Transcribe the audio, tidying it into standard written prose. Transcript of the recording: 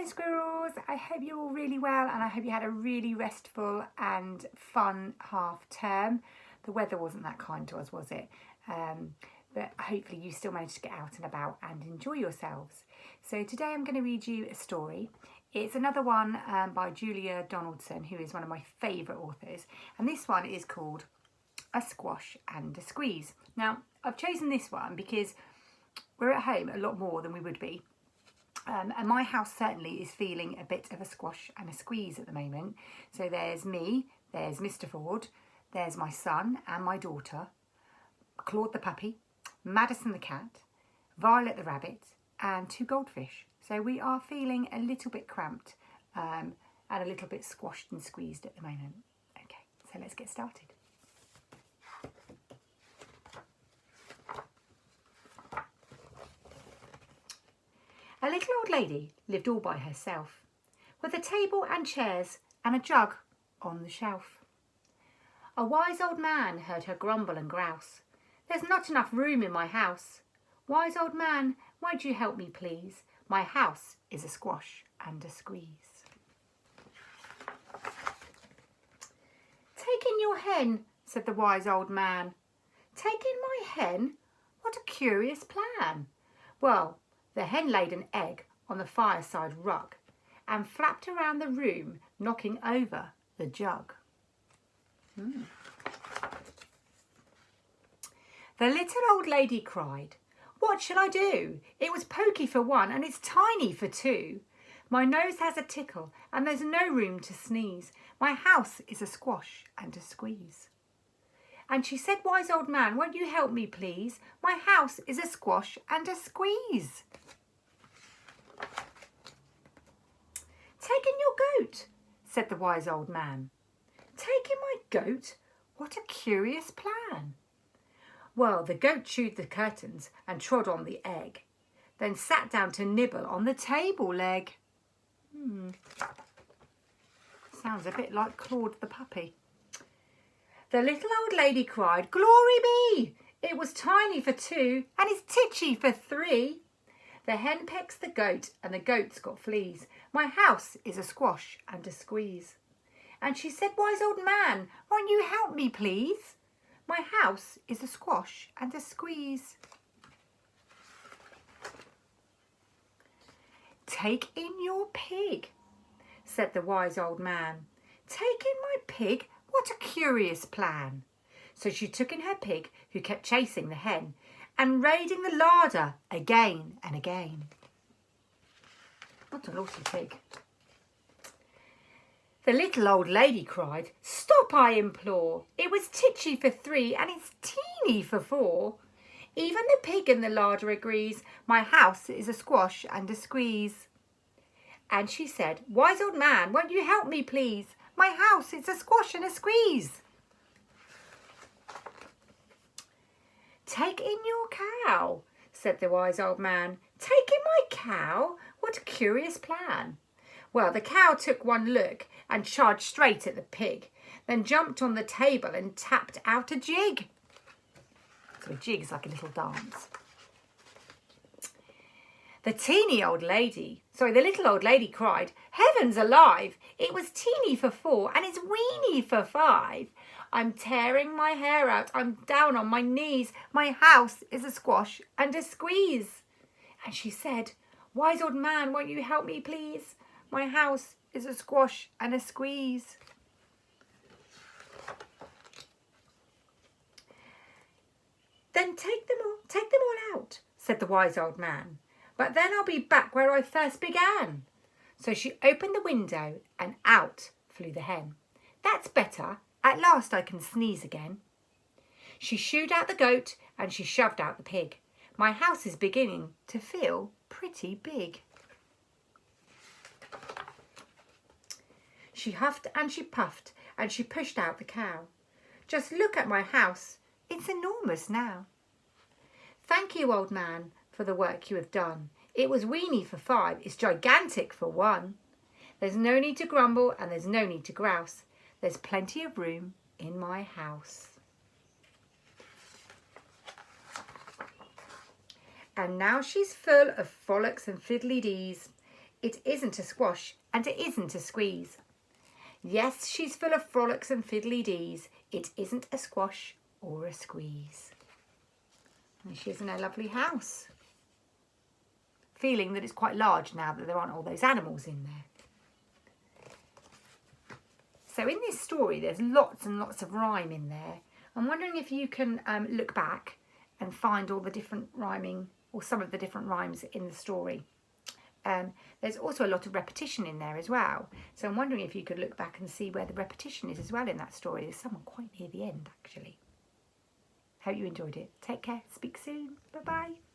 Hello squirrels, I hope you're all really well and I hope you had a really restful and fun half term. The weather wasn't that kind to us, was it? But hopefully you still managed to get out and about and enjoy yourselves. So today I'm going to read you a story. It's another one by Julia Donaldson, who is one of my favourite authors, and this one is called A Squash and a Squeeze. Now I've chosen this one because we're at home a lot more than we would be. And my house certainly is feeling a bit of a squash and a squeeze at the moment. So there's me, there's Mr. Ford, there's my son and my daughter, Claude the puppy, Madison the cat, Violet the rabbit and 2 goldfish. So we are feeling a little bit cramped and a little bit squashed and squeezed at the moment. Okay, so let's get started. A little old lady lived all by herself, with a table and chairs and a jug on the shelf. A wise old man heard her grumble and grouse. "There's not enough room in my house. Wise old man, won't you help me please? My house is a squash and a squeeze." "Take in your hen," said the wise old man. "Take in my hen? What a curious plan." Well, the hen laid an egg on the fireside rug and flapped around the room, knocking over the jug. The little old lady cried, "What shall I do? It was pokey for 1 and it's tiny for 2. My nose has a tickle and there's no room to sneeze. My house is a squash and a squeeze." And she said, "Wise old man, won't you help me please? My house is a squash and a squeeze." "Take in your goat," said the wise old man. "Take in my goat? What a curious plan." Well, the goat chewed the curtains and trod on the egg, then sat down to nibble on the table leg. Sounds a bit like Claude the puppy. The little old lady cried, "Glory be! It was tiny for 2 and it's titchy for 3. The hen pecks the goat and the goat's got fleas. My house is a squash and a squeeze." And she said, "Wise old man, won't you help me please? My house is a squash and a squeeze." "Take in your pig," said the wise old man. "Take in my pig? What a curious plan." So she took in her pig, who kept chasing the hen and raiding the larder again and again. What a naughty pig. The little old lady cried, "Stop, I implore. It was titchy for 3 and it's teeny for 4. Even the pig in the larder agrees. My house is a squash and a squeeze." And she said, "Wise old man, won't you help me please? My house is a squash and a squeeze." "Take in your cow," said the wise old man. "Take in my cow? What a curious plan." Well, the cow took one look and charged straight at the pig, then jumped on the table and tapped out a jig. So a jig is like a little dance. The little old lady cried, "Heavens alive! It was teeny for 4 and it's weeny for 5. I'm tearing my hair out. I'm down on my knees. My house is a squash and a squeeze." And she said, "Wise old man, won't you help me please? My house is a squash and a squeeze." "Then take them all out," said the wise old man. "But then I'll be back where I first began." So she opened the window and out flew the hen. "That's better. At last I can sneeze again." She shooed out the goat and she shoved out the pig. My house is beginning to feel pretty big. She huffed and she puffed and she pushed out the cow. "Just look at my house. It's enormous now." "Thank you, old man, for the work you have done. It was weeny for 5. It's gigantic for 1. There's no need to grumble and there's no need to grouse. There's plenty of room in my house." And now she's full of frolics and fiddly-dees. It isn't a squash and it isn't a squeeze. Yes, she's full of frolics and fiddly-dees. It isn't a squash or a squeeze. And she's in her lovely house, feeling that it's quite large now that there aren't all those animals in there. So in this story, there's lots and lots of rhyme in there. I'm wondering if you can look back and find all the different rhyming, or some of the different rhymes in the story. There's also a lot of repetition in there as well. So I'm wondering if you could look back and see where the repetition is as well in that story. There's someone quite near the end, actually. Hope you enjoyed it. Take care. Speak soon. Bye-bye.